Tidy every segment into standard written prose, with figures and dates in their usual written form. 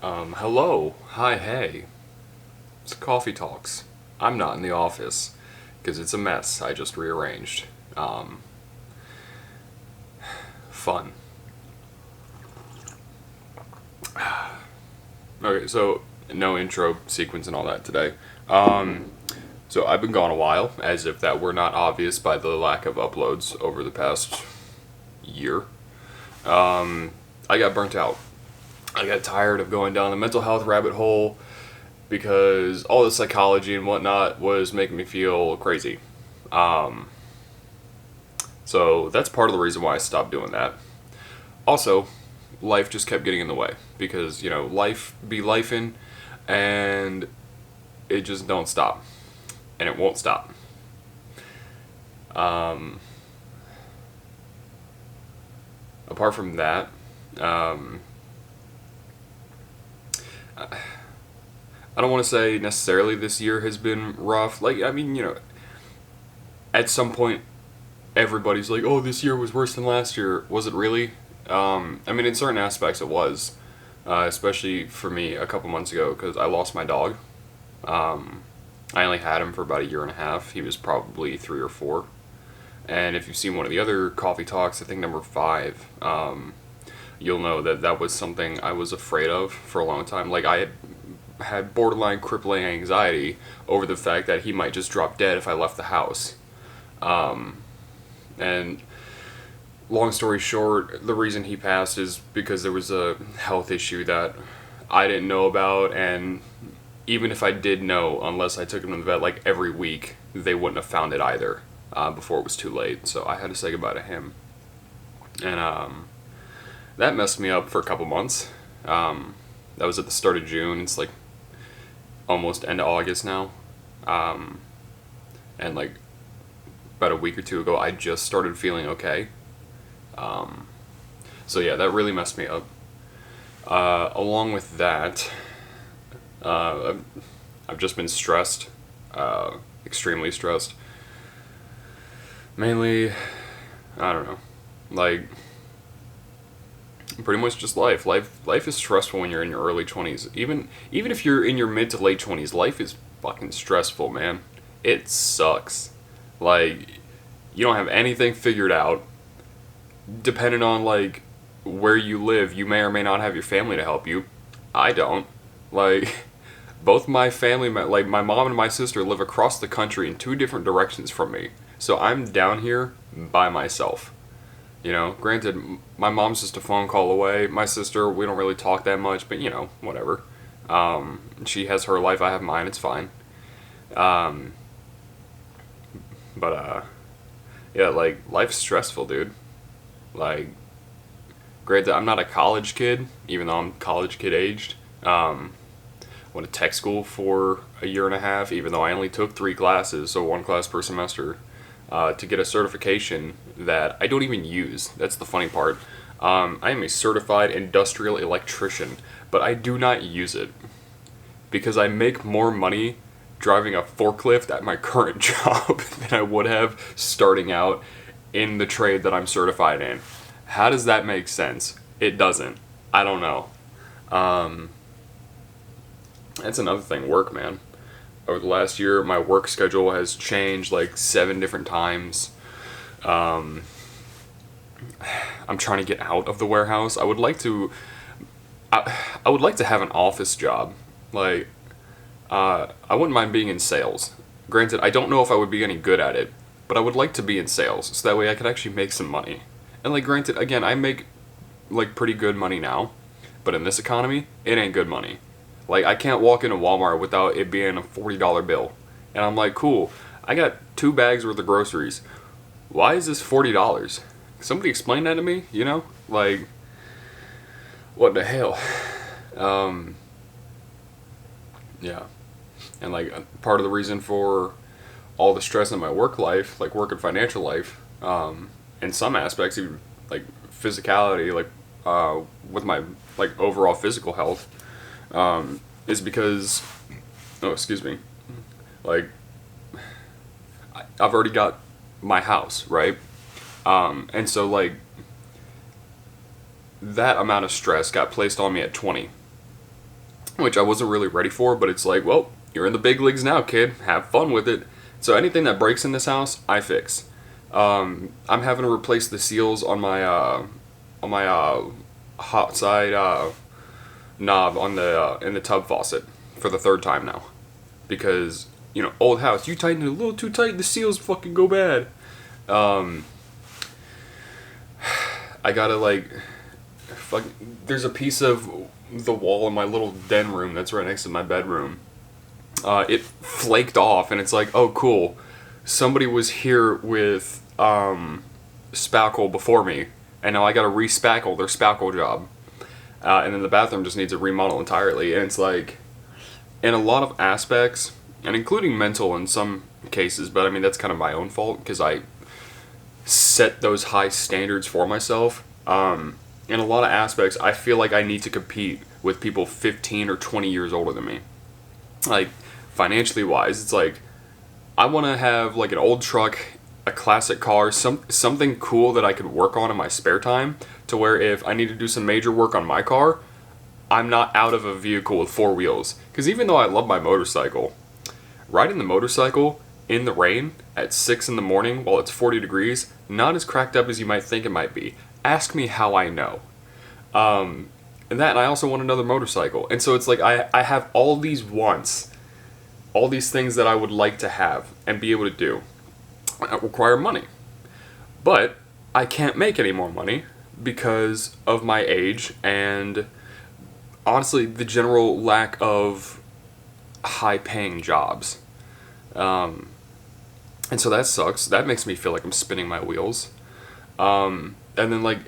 Hello. Hi, hey. It's Coffee Talks. I'm not in the office because it's a mess I just rearranged. Um, Fun. Okay, so no intro sequence and all that today. So I've been gone a while, as if that were not obvious by the lack of uploads over the past year. I got burnt out. I got tired of going down the mental health rabbit hole because all the psychology and whatnot was making me feel crazy. So that's part of the reason why I stopped doing that. Also, life just kept getting in the way because life be lifing, and it just don't stop, and it won't stop. Um, Apart from that, um, I don't want to say necessarily this year has been rough. Like I mean, at some point everybody's like, "Oh, this year was worse than last year." Was it really? I mean, in certain aspects, it was, especially for me a couple months ago because I lost my dog. Um, I only had him for about a year and a half. He was probably 3 or 4. And if you've seen one of the other coffee talks, I think number 5, you'll know that that was something I was afraid of for a long time. Like I had borderline crippling anxiety over the fact that he might just drop dead if I left the house. And long story short, the reason he passed is because there was a health issue that I didn't know about, and even if I did know, unless I took him to the vet like every week, they wouldn't have found it either before it was too late. So I had to say goodbye to him, and that messed me up for a couple months. That was at the start of June. It's like almost end of August now, and like about a week or two ago, I just started feeling okay. So yeah, that really messed me up. Along with that, I've just been stressed, extremely stressed. Mainly, I don't know, like pretty much just life. Life is stressful when you're in your early 20s. Even if you're in your mid to late 20s, life is fucking stressful, man. It sucks. Like you don't have anything figured out. Depending on like where you live, you may or may not have your family to help you. I don't. Like both my family, like my mom and my sister, live across the country in 2 different directions from me. So I'm down here by myself. Granted, my mom's just a phone call away. My sister, we don't really talk that much, but whatever. She has her life, I have mine. It's fine. Um, but yeah, like life's stressful, dude. Like, granted, I'm not a college kid, even though I'm college kid aged. Went to tech school for a year and a half, even though I only took 3 classes, so 1 class per semester, to get a certification that I don't even use. That's the funny part. I am a certified industrial electrician, but I do not use it because I make more money driving a forklift at my current job than I would have starting out in the trade that I'm certified in. How does that make sense? It doesn't. I don't know. Um, that's another thing, work, man. Over the last year, my work schedule has changed like 7 different times. Um, I'm trying to get out of the warehouse. I would like to have an office job. Like, I wouldn't mind being in sales. Granted, I don't know if I would be any good at it, but I would like to be in sales so that way I could actually make some money. And like, granted, again, I make like pretty good money now, but in this economy, it ain't good money. Like, I can't walk into Walmart without it being a $40 bill. And I'm like, cool, I got 2 bags worth of groceries. Why is this $40? Somebody explain that to me, Like, what the hell? Um, yeah. And like, part of the reason for all the stress in my work life, like work and financial life, in some aspects, even like physicality, like with my like overall physical health, is because, oh, excuse me, like I've already got my house, right? And so like that amount of stress got placed on me at 20. which I wasn't really ready for, but it's like, well, you're in the big leagues now, kid. Have fun with it. So anything that breaks in this house, I fix. I'm having to replace the seals on my hot side knob on the in the tub faucet for the third time now, because old house, you tighten it a little too tight, the seals fucking go bad. I gotta there's a piece of the wall in my little den room that's right next to my bedroom. It flaked off, and it's like, oh cool, somebody was here with spackle before me, and now I gotta re-spackle their spackle job. And then the bathroom just needs a remodel entirely, and it's like, in a lot of aspects, and including mental in some cases, but I mean that's kind of my own fault because I set those high standards for myself. In a lot of aspects, I feel like I need to compete with people 15 or 20 years older than me. Like, financially wise, it's like, I want to have like an old truck, a classic car, something cool that I could work on in my spare time, to where if I need to do some major work on my car, I'm not out of a vehicle with four wheels. Because even though I love my motorcycle, riding the motorcycle in the rain at 6 in the morning while it's 40 degrees, not as cracked up as you might think it might be. Ask me how I know. And I also want another motorcycle. And so it's like I have all these wants, all these things that I would like to have and be able to do that require money. But I can't make any more money because of my age and honestly the general lack of high paying jobs. And so that sucks. That makes me feel like I'm spinning my wheels. And then like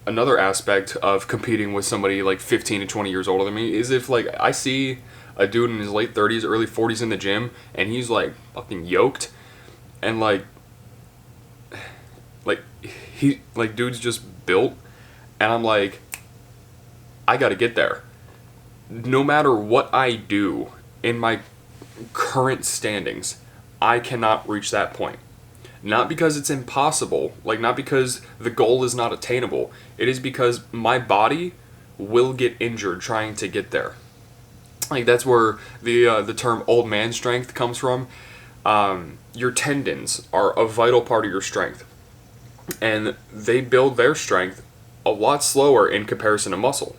another aspect of competing with somebody like 15 to 20 years older than me is if like I see a dude in his late 30s, early 40s in the gym and he's like fucking yoked and like he like dude's just built, and I'm like, I gotta get there. No matter what I do in my current standings, I cannot reach that point. Not because it's impossible, like not because the goal is not attainable. It is because my body will get injured trying to get there. Like that's where the term old man strength comes from. Your tendons are a vital part of your strength, and they build their strength a lot slower in comparison to muscle.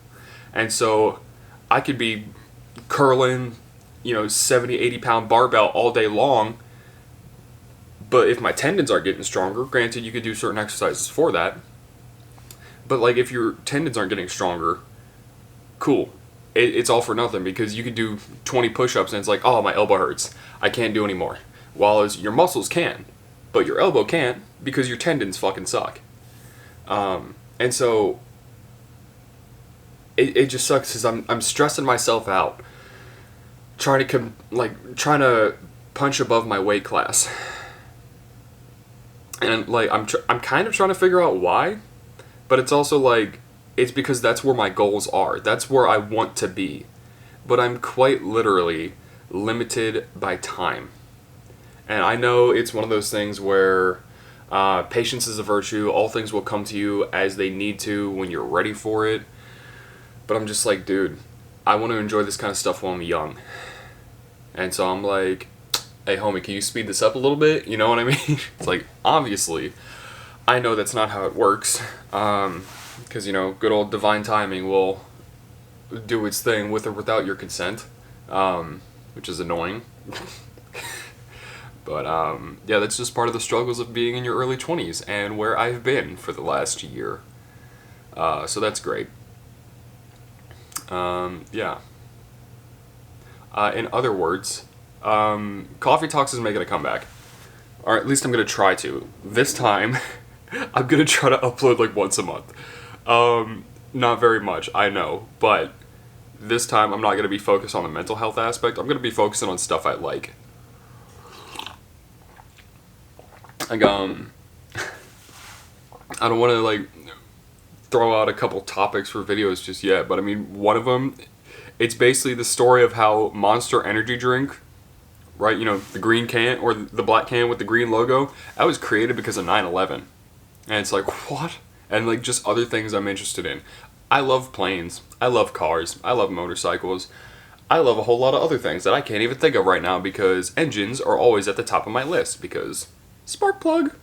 And so I could be curling, 70, 80 pound barbell all day long, but if my tendons are getting stronger, granted you could do certain exercises for that, but like if your tendons aren't getting stronger, cool. It's all for nothing because you could do 20 push-ups and it's like, oh, my elbow hurts. I can't do anymore. While as your muscles can, but your elbow can't because your tendons fucking suck. And so it just sucks because I'm stressing myself out trying to punch above my weight class. And like I'm kind of trying to figure out why, but it's also like it's because that's where my goals are. That's where I want to be. But I'm quite literally limited by time. And I know it's one of those things where patience is a virtue. All things will come to you as they need to when you're ready for it. But I'm just like, dude, I want to enjoy this kind of stuff while I'm young. And so I'm like, hey, homie, can you speed this up a little bit? You know what I mean? It's like, obviously, I know that's not how it works. Because, good old divine timing will do its thing with or without your consent, which is annoying. But, yeah, that's just part of the struggles of being in your early 20s and where I've been for the last year. So that's great. Yeah. In other words, Coffee Talks is making a comeback. Or at least I'm going to try to. This time, I'm going to try to upload like once a month. Not very much, I know. But this time, I'm not going to be focused on the mental health aspect. I'm going to be focusing on stuff I like. Like, I don't want to, like, throw out a couple topics for videos just yet. But, I mean, one of them, it's basically the story of how Monster Energy drink, right, the green can, or the black can with the green logo, that was created because of 9/11. And it's like, what? And, like, just other things I'm interested in. I love planes. I love cars. I love motorcycles. I love a whole lot of other things that I can't even think of right now because engines are always at the top of my list because spark plug.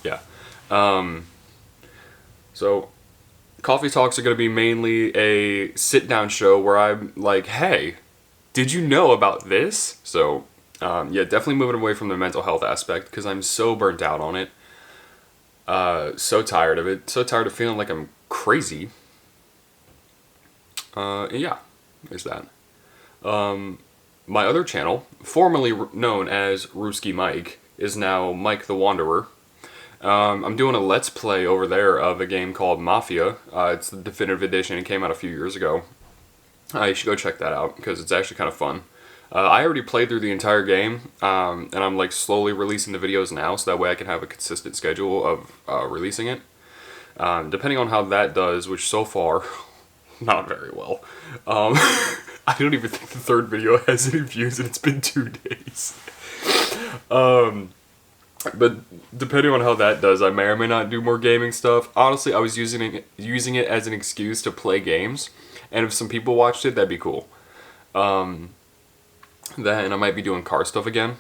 Yeah. So coffee talks are going to be mainly a sit down show where I'm like, hey, did you know about this? So, yeah, definitely moving away from the mental health aspect because I'm so burnt out on it. So tired of it. So tired of feeling like I'm crazy. Yeah, there's that. My other channel, formerly known as Ruski Mike, is now Mike the Wanderer. I'm doing a Let's Play over there of a game called Mafia. It's the definitive edition. It came out a few years ago. You should go check that out because it's actually kind of fun. I already played through the entire game, and I'm like slowly releasing the videos now, so that way I can have a consistent schedule of releasing it. Depending on how that does, which so far, not very well. I don't even think the third video has any views, and it's been 2 days. But depending on how that does, I may or may not do more gaming stuff. Honestly, I was using it as an excuse to play games, and if some people watched it, that'd be cool. Then I might be doing car stuff again.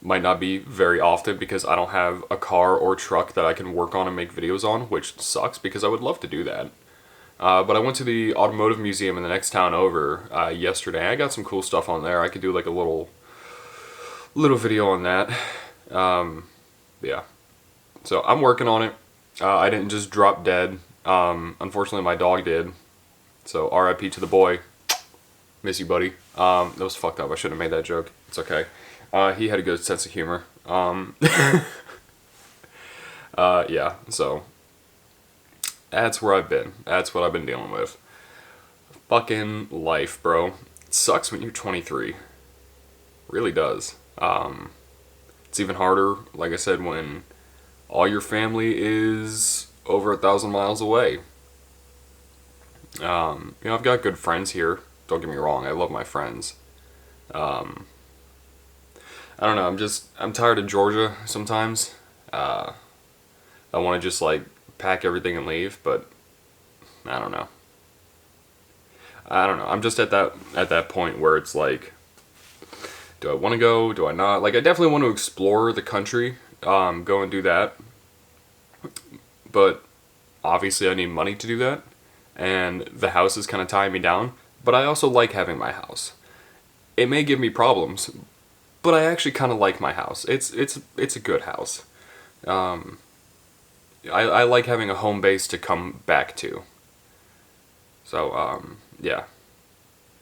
Might not be very often because I don't have a car or truck that I can work on and make videos on, which sucks because I would love to do that. But I went to the automotive museum in the next town over yesterday. I got some cool stuff on there. I could do like a little video on that. Yeah. So I'm working on it. I didn't just drop dead. Unfortunately, my dog did. So RIP to the boy. Miss you, buddy. That was fucked up. I shouldn't have made that joke. It's okay. He had a good sense of humor. Yeah, so that's where I've been. That's what I've been dealing with. Fucking life, bro. It sucks when you're 23. Really does. It's even harder, like I said, when all your family is over 1,000 miles away. I've got good friends here. Don't get me wrong. I love my friends. I don't know. I'm tired of Georgia sometimes. I want to just like pack everything and leave, but I don't know. I'm just at that point where it's like, do I want to go? Do I not? Like, I definitely want to explore the country, go and do that. But obviously, I need money to do that, and the house is kind of tying me down. But I also like having my house. It may give me problems, but I actually kind of like my house. It's a good house. I like having a home base to come back to. So yeah,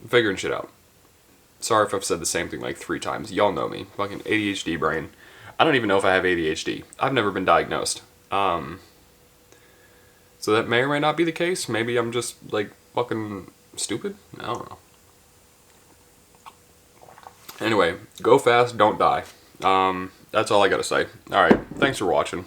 I'm figuring shit out. Sorry if I've said the same thing like 3 times. Y'all know me, fucking ADHD brain. I don't even know if I have ADHD. I've never been diagnosed. So that may or may not be the case. Maybe I'm just like fucking stupid. I don't know. Anyway, go fast, don't die. That's all I gotta say. Alright, thanks for watching.